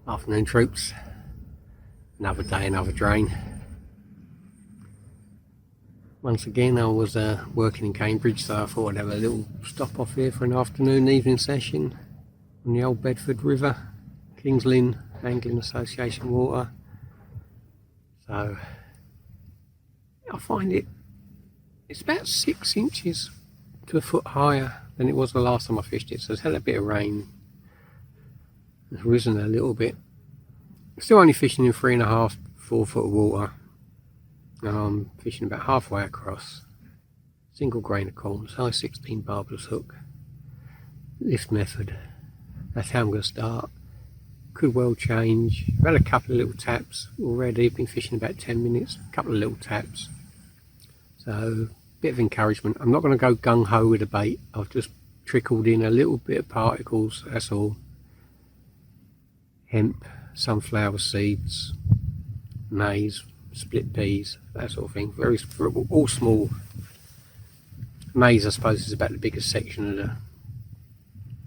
Afternoon troops, another day, another drain. Once again I was working in Cambridge, so I thought I'd have a little stop off here for an afternoon evening session on the old Bedford River, Kings Lynn Angling Association water. So I find it's about 6 inches to a foot higher than it was the last time I fished it, so it's had a bit of rain. It's risen a little bit. Still only fishing in 3.5 to 4 foot of water. I'm fishing about halfway across. Single grain of corn, size 16 barbless hook. Lift method. That's how I'm going to start. Could well change. I've had a couple of little taps already. Been fishing about 10 minutes. A couple of little taps. So, bit of encouragement. I'm not going to go gung-ho with the bait. I've just trickled in a little bit of particles, that's all. Hemp, sunflower seeds, maize, split peas, that sort of thing. Very, all small. Maize, I suppose, is about the biggest section of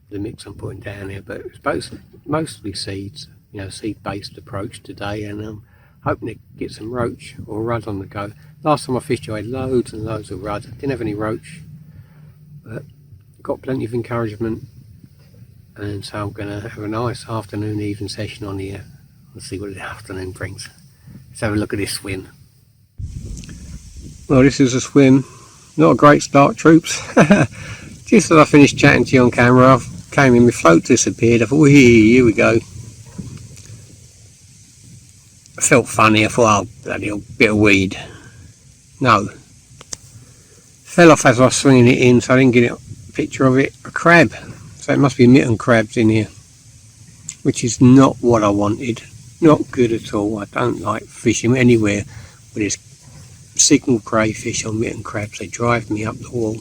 the mix I'm putting down here, but it's mostly seeds, you know, seed-based approach today, and I'm hoping to get some roach or rudd on the go. Last time I fished, I had loads and loads of rudd. Didn't have any roach, but got plenty of encouragement. And so I'm going to have a nice afternoon evening session on here. Let's see what the afternoon brings. Let's have a look at this swim. Well, this is a swim. Not a great start, troops. Just as I finished chatting to you on camera, I came in, my float disappeared. I thought, here we go. I felt funny. I thought, oh, bloody hell, bit of weed. No. Fell off as I was swinging it in, so I didn't get a picture of it. A crab. So it must be mitten crabs in here, which is not what I wanted. Not good at all. I don't like fishing anywhere with this signal crayfish or mitten crabs. They drive me up the wall.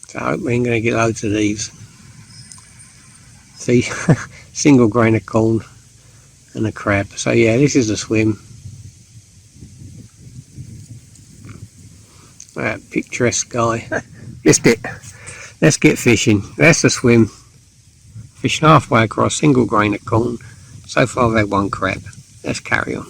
So I hope we ain't going to get loads of these. See, single grain of corn and a crab. So yeah, this is a swim. That picturesque guy. Missed it. Let's get fishing. That's a swim. Fishing halfway across, single grain of corn. So far I've had one crab. Let's carry on.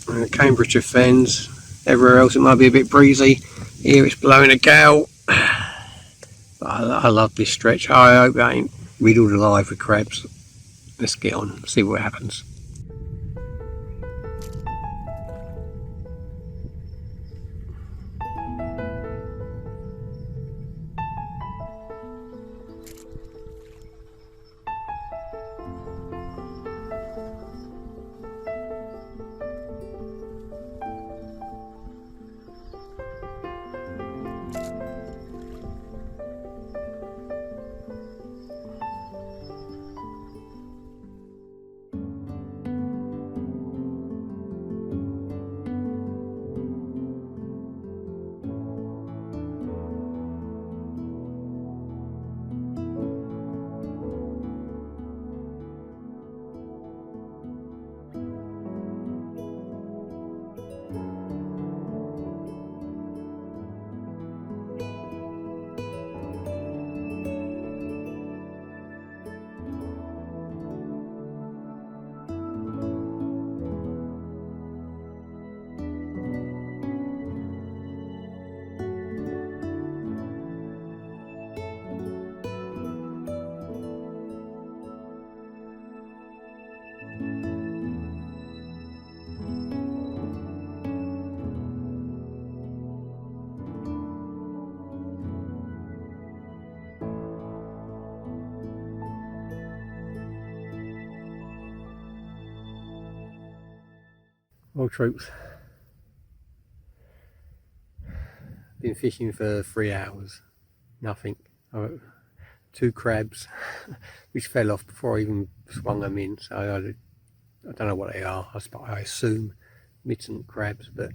And the Cambridge Fens. Everywhere else it might be a bit breezy. Here it's blowing a gale. But I love this stretch. I hope I ain't riddled alive with crabs. Let's get on, see what happens. Well, troops, been fishing for 3 hours, nothing. 2 crabs which fell off before I even swung them in, so I don't know what they are. I assume mittent crabs, but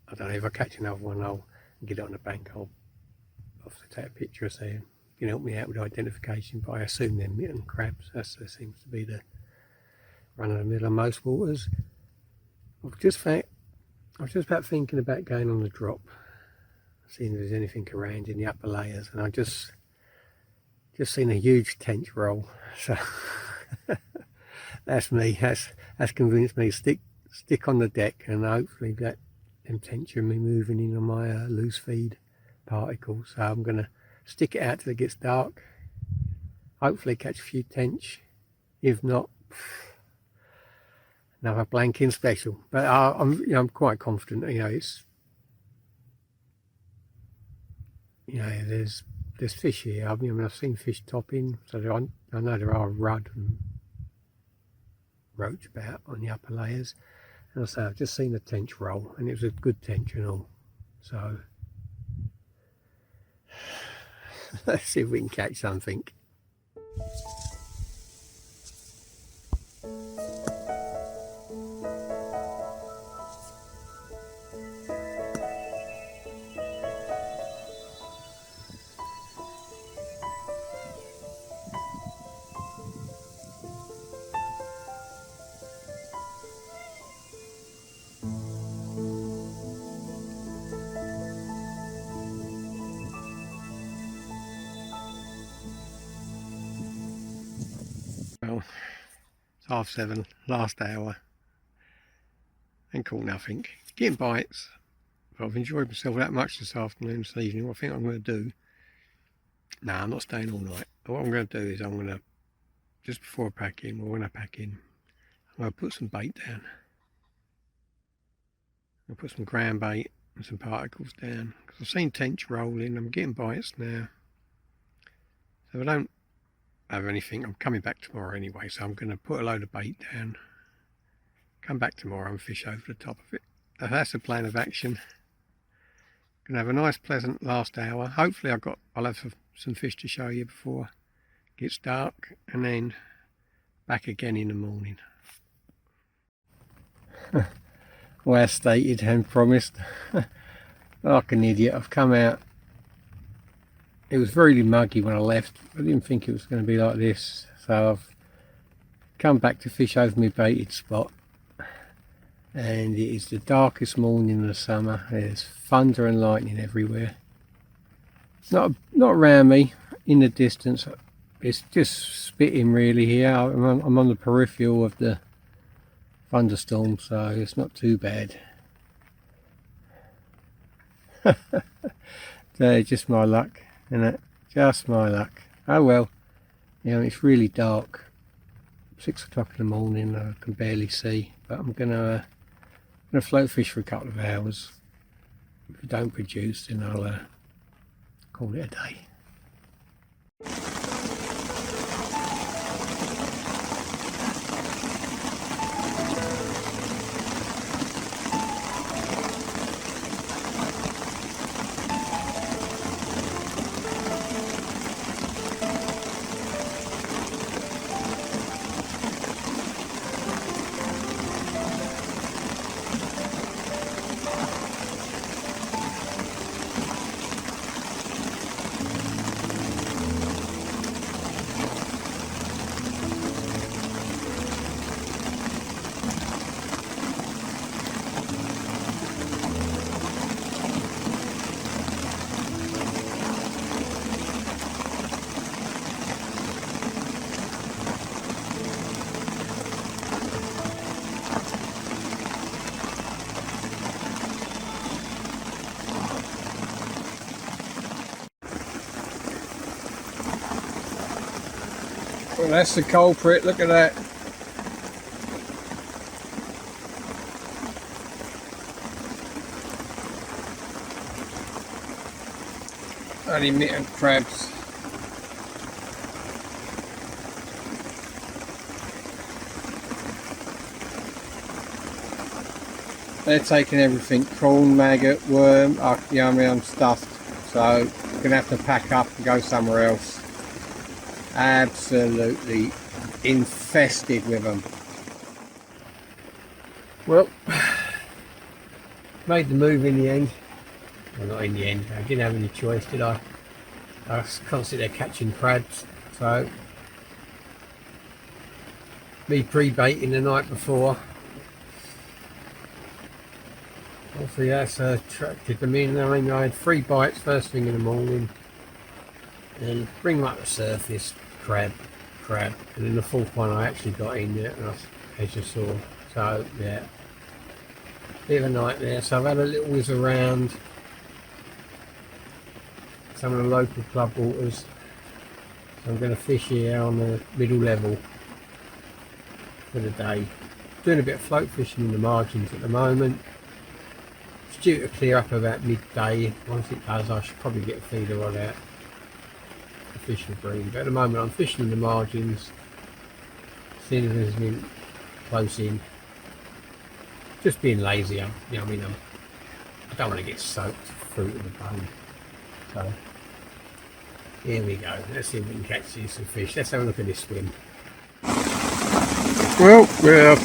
I don't know. If I catch another one, I'll get it on the bank. I'll take a picture so you can help me out with identification, but I assume they're mittent crabs. That seems to be the run of the mill on most waters. I was just about thinking about going on the drop, seeing if there's anything around in the upper layers, and I just seen a huge tench roll. So that's me. That's convinced me. Stick on the deck, and hopefully that them tench will be moving in on my loose feed particles. So I'm gonna stick it out till it gets dark. Hopefully catch a few tench. If not, another blanking special. But I'm quite confident. It's there's fish here. I've seen fish topping, so I know there are rudd and roach about on the upper layers. And I say I've just seen a tench roll, and it was a good tench and all. So let's see if we can catch something. Well, it's 7:30, last hour, and caught nothing. Getting bites, but I've enjoyed myself that much this afternoon, this evening. What I think I'm going to do, no, I'm not staying all night. What I'm going to do is I'm going to, just before I pack in, or when I pack in, I'm going to put some bait down. I'll put some ground bait and some particles down, because I've seen tench rolling. I'm getting bites now. So if I don't have anything, I'm coming back tomorrow anyway, so I'm going to put a load of bait down, come back tomorrow and fish over the top of it. That's the plan of action. Gonna have a nice pleasant last hour. Hopefully I'll have some fish to show you before it gets dark, and then back again in the morning. Well, as stated and promised, like an idiot, I've come out. It was very muggy when I left. I didn't think it was going to be like this, so I've come back to fish over my baited spot, and it is the darkest morning of the summer. There's thunder and lightning everywhere. Not around me, in the distance. It's just spitting really here. I'm on the peripheral of the thunderstorm, so it's not too bad. So just my luck, isn't it? Just my luck. Oh well, it's really dark. 6 o'clock in the morning, I can barely see, but I'm gonna float fish for a couple of hours. If it don't produce, then I'll call it a day. Well, that's the culprit, look at that. Only mittent crabs. they're taking everything, prawn, maggot, worm, I'm stuffed, so I'm gonna have to pack up and go somewhere else. Absolutely infested with them. Well, made the move in the end. Well, not in the end, I didn't have any choice, did I? I can't sit there catching crabs, so me pre-baiting the night before, obviously that's attracted them in. I mean, I had 3 bites first thing in the morning, and bring them up the surface, crab, and then the 4th one I actually got in there, as you saw. So yeah, bit of a nightmare. So I've had a little whiz around some of the local club waters. So I'm going to fish here on the middle level for the day. Doing a bit of float fishing in the margins at the moment. It's due to clear up about midday. Once it does, I should probably get a feeder rod out. The fish will breathe. But at the moment I'm fishing in the margins, seeing if there's anything close in. Just being lazy. I don't want to get soaked through to the bone. So here we go. Let's see if we can catch some fish. Let's have a look at this swim. Well, we're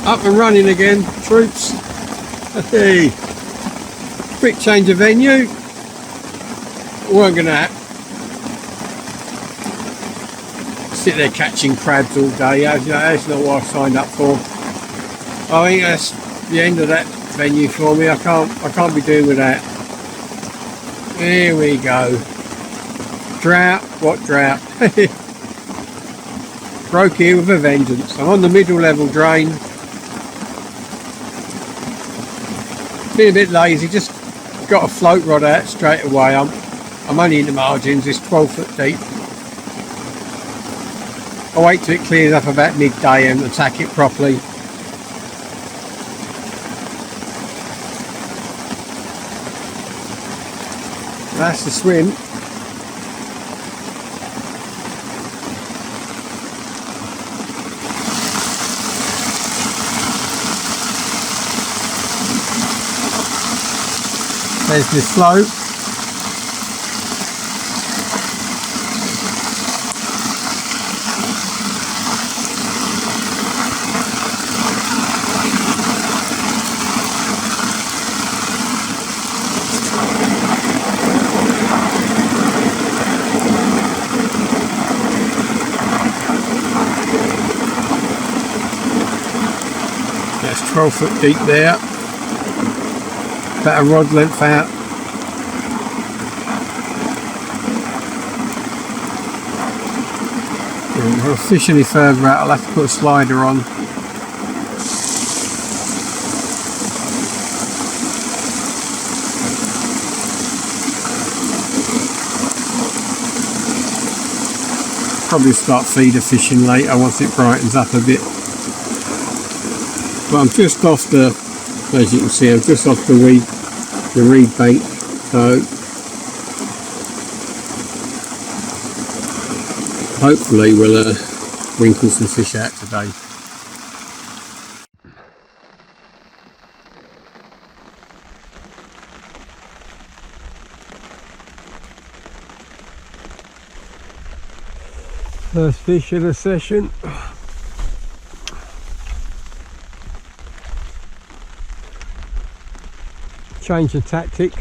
up and running again, troops. Hey, quick change of venue. Weren't gonna sit there catching crabs all day. That's not what I signed up for. I think that's the end of that venue for me. I can't be doing with that. Here we go. Drought, what drought? Broke here with a vengeance. I'm on the middle level drain. Been a bit lazy, just got a float rod out straight away. I'm only in the margins, it's 12 foot deep. I'll wait till it clears up about midday and attack it properly. That's the swim. There's this float. That's 12 foot deep there. About a rod length out. If I fish any further out, I'll have to put a slider on. Probably start feeder fishing later once it brightens up a bit. But I'm just off the, as you can see, I'm just off the reed bank, so hopefully we'll wrinkle some fish out today. First fish of the session. Change the tactic.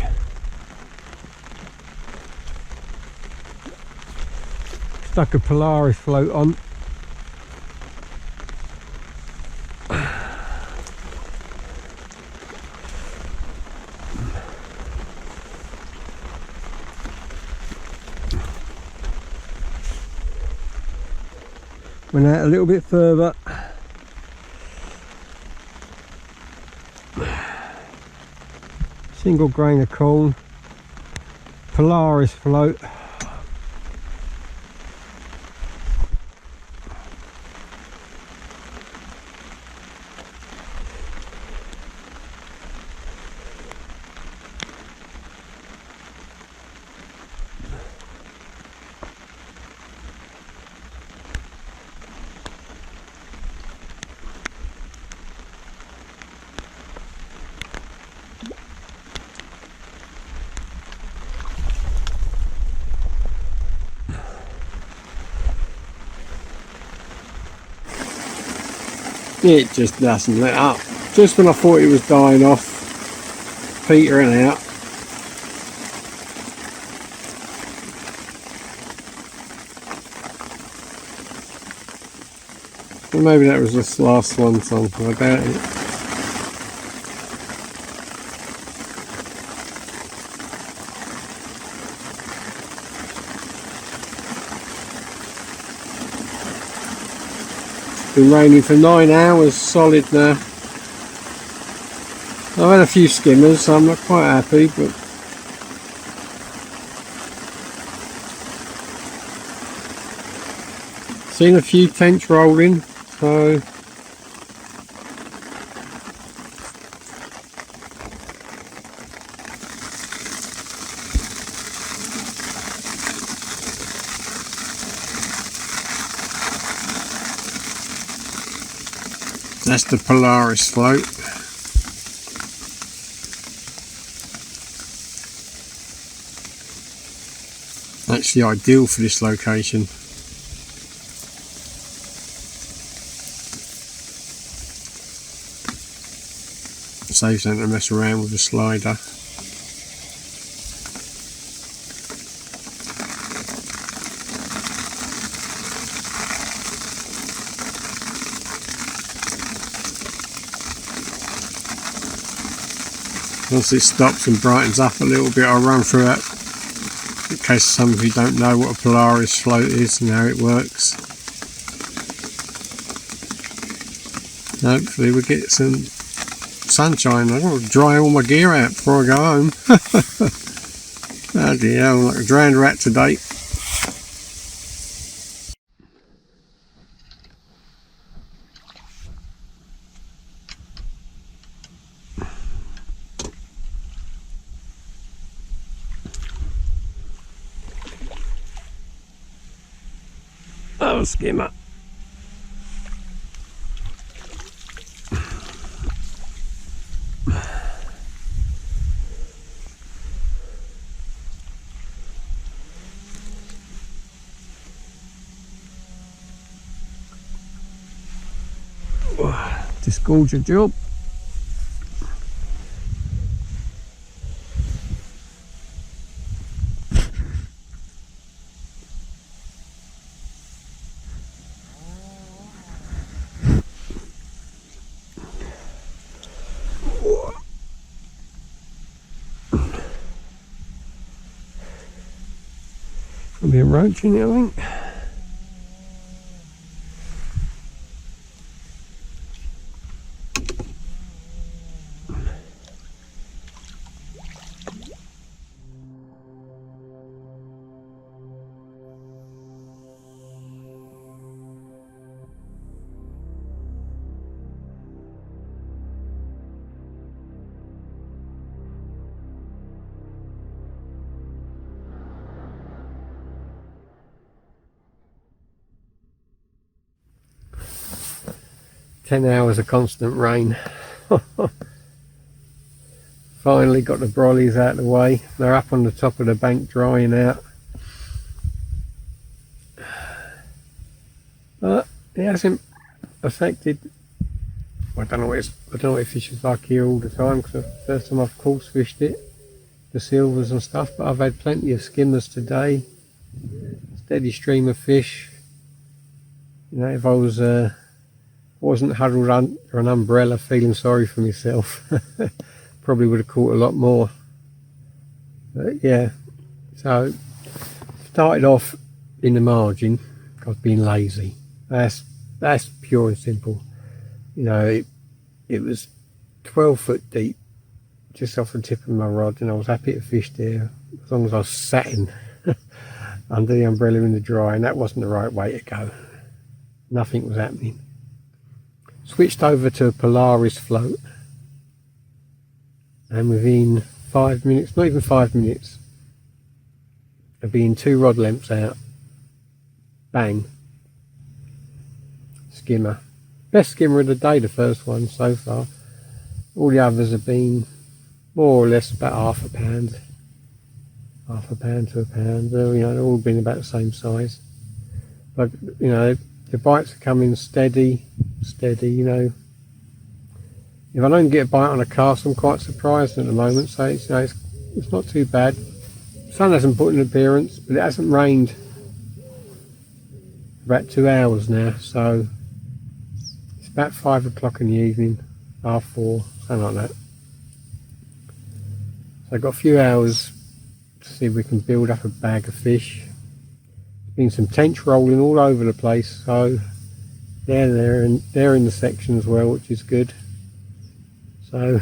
Stuck a Polaris float on. Went out a little bit further. Single grain of corn, Polaris float. It just doesn't let up. Just when I thought it was dying off, petering out. Well, maybe that was this last one song, I doubt it. Been raining for 9 hours solid now. I've had a few skimmers, so I'm not quite happy, but seen a few tents rolling, so that's the Polaris float. Actually ideal for this location. Saves them to mess around with the slider. Once it stops and brightens up a little bit, I'll run through it in case some of you don't know what a Polaris float is and how it works. Hopefully we'll get some sunshine. I've got to dry all my gear out before I go home. Bloody hell, I'm like a drowned rat today. Oh, skimmer. Disgorge a job. There'll be a roach in it, I think. Ten hours of constant rain. Finally got the brollies out of the way. They're up on the top of the bank drying out. But it hasn't affected. I don't know what fish is like here all the time, because the first time I've course fished it, the silvers and stuff. But I've had plenty of skimmers today. Steady stream of fish. You know, if I wasn't huddled under an umbrella feeling sorry for myself, probably would have caught a lot more. But yeah, so started off in the margin. I was being lazy. That's pure and simple. You know, it was 12 foot deep, just off the tip of my rod, and I was happy to fish there as long as I was sat in under the umbrella in the dry, and that wasn't the right way to go. Nothing was happening. Switched over to a Polaris float, and within 5 minutes, not even 5 minutes, of being 2 rod lengths out, bang, skimmer. Best skimmer of the day, the first one so far. All the others have been more or less about half a pound to a pound. You know, they've all been about the same size. But you know, the bites are coming steady. steady, you know. If I don't get a bite on a cast, I'm quite surprised at the moment. So it's, you know, it's not too bad. The sun hasn't put in an appearance, but it hasn't rained for about 2 hours now. So it's about 5 o'clock in the evening, half 4, something like that. So I've got a few hours to see if we can build up a bag of fish. There's been some tench rolling all over the place, so they're in the section as well, which is good. So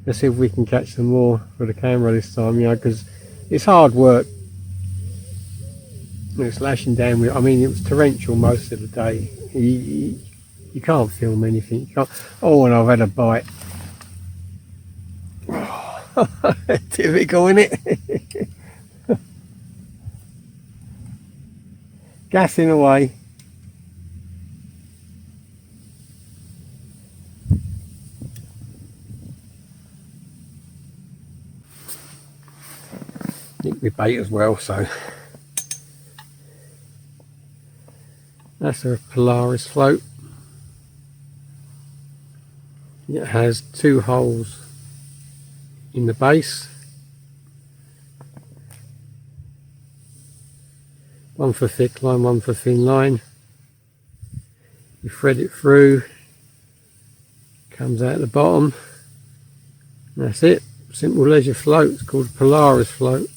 let's see if we can catch some more for the camera this time, you know, because it's hard work. It's lashing down with, I mean, it was torrential most of the day. You can't film anything. You can't, oh, and I've had a bite. Typical, innit? Gassing away. Nicked my bait as well, so that's a Polaris float. It has 2 holes in the base, one for thick line, one for thin line. You thread it through, comes out the bottom. That's it. Simple leisure float. It's called a Polaris float.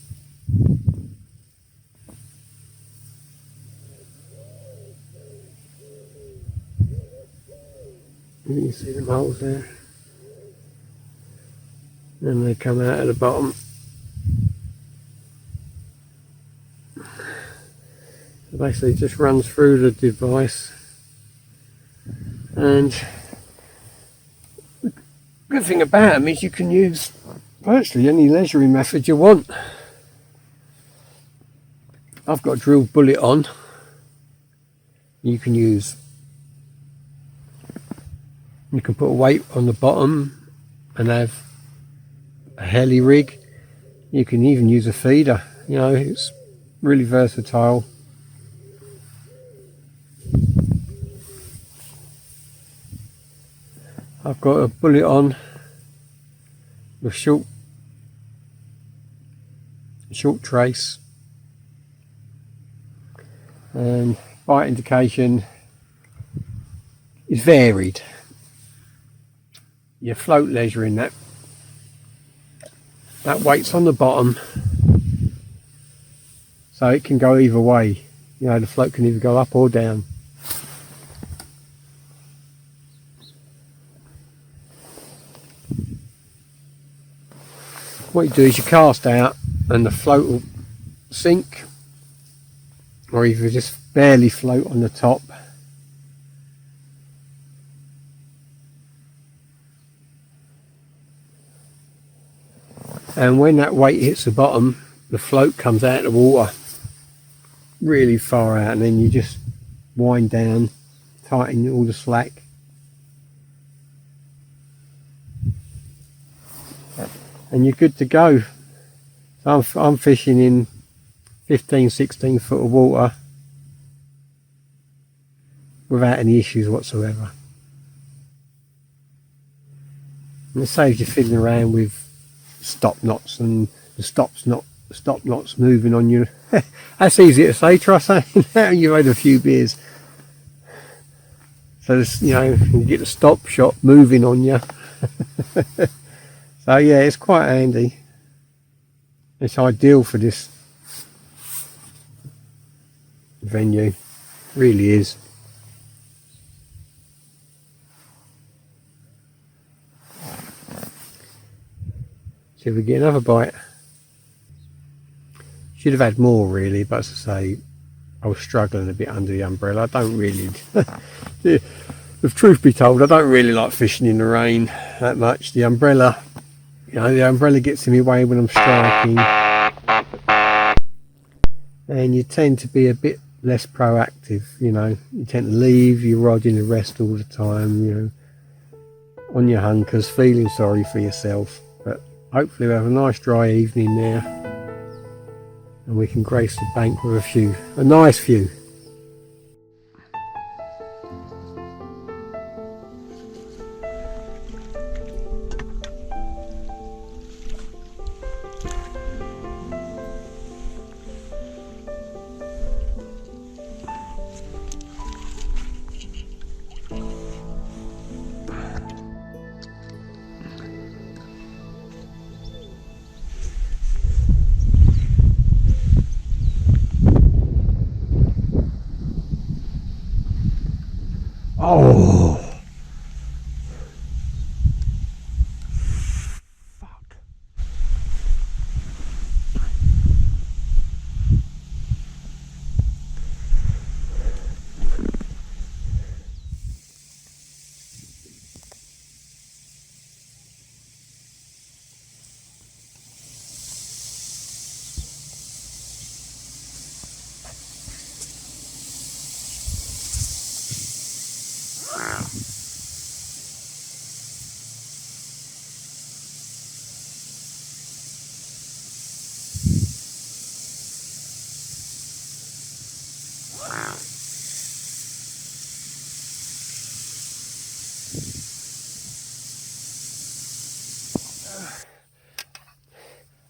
You can see them holes there. And they come out at the bottom. So basically it just runs through the device. And the good thing about them is you can use virtually any leisuring method you want. I've got a drill bullet on. You can put a weight on the bottom and have a heli rig. You can even use a feeder, you know, it's really versatile. I've got a bullet on with short trace, and bite indication is varied. Your float leisure in that weight's on the bottom, so it can go either way. You know, the float can either go up or down. What you do is you cast out and the float will sink, or either just barely float on the top. And when that weight hits the bottom, the float comes out of the water really far out, and then you just wind down, tighten all the slack. And you're good to go. So I'm fishing in 15-16 foot of water without any issues whatsoever. And it saves you fiddling around with stop knots and the stop knots moving on you. That's easy to say, trust me. Now you've had a few beers. So this, you know, you get the stop shot moving on you. So yeah, it's quite handy. It's ideal for this venue, really is. See if we get another bite. Should have had more really, but as I say, I was struggling a bit under the umbrella. I don't really, if truth be told, I don't really like fishing in the rain that much. The umbrella, you know, the umbrella gets in my way when I'm striking, and you tend to be a bit less proactive. You know, you tend to leave your rod in the rest all the time, you know, on your hunkers, feeling sorry for yourself. But hopefully we'll have a nice dry evening now, and we can grace the bank with a nice few. Oh! Fuck.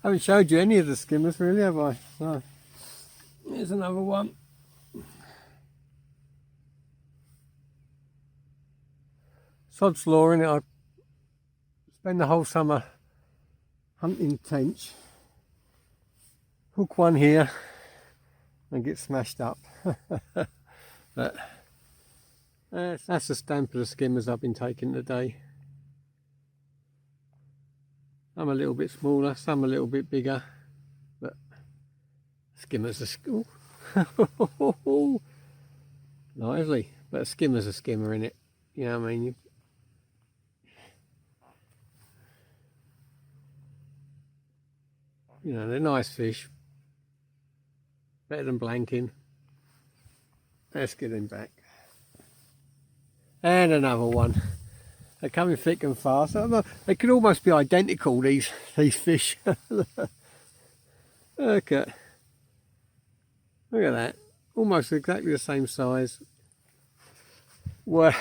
I haven't showed you any of the skimmers really, have I? No. Here's another one. Sod's law in it. I spend the whole summer hunting tench. Hook one here and get smashed up. But that's the stamp of the skimmers I've been taking today. Some a little bit smaller, some a little bit bigger, but skimmers are lively. But a skimmer's a skimmer in it. You know what I mean? You know, they're nice fish. Better than blanking. Let's get him back. And another one. They're coming thick and fast. They could almost be identical, these fish. Look at that. Almost exactly the same size. Well,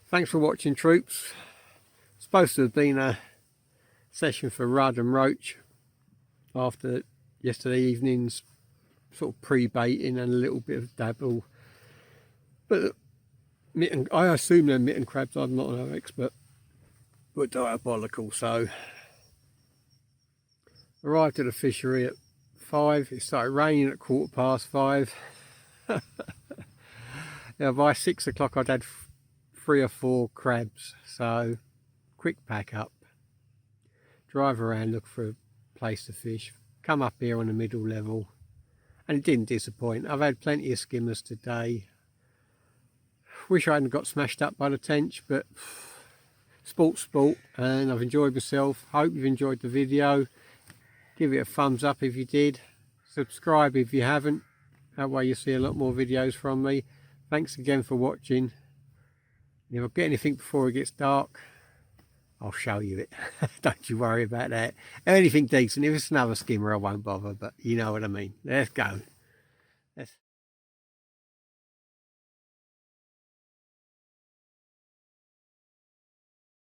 thanks for watching, troops. Supposed to have been a session for rudd and roach after yesterday evening's sort of pre-baiting and a little bit of dabble. But I assume they're mitten crabs. I'm not an expert, but diabolical. So arrived at the fishery at 5. It started raining at 5:15. Now by 6 o'clock I'd had 3 or 4 crabs. So quick pack up, drive around, look for a place to fish, come up here on the middle level, and it didn't disappoint. I've had plenty of skimmers today. Wish I hadn't got smashed up by the tench, but sport's sport, and I've enjoyed myself. Hope you've enjoyed the video. Give it a thumbs up if you did. Subscribe if you haven't. That way you'll see a lot more videos from me. Thanks again for watching. If I get anything before it gets dark, I'll show you it. Don't you worry about that. Anything decent. If it's another skimmer, I won't bother, but you know what I mean. Let's go.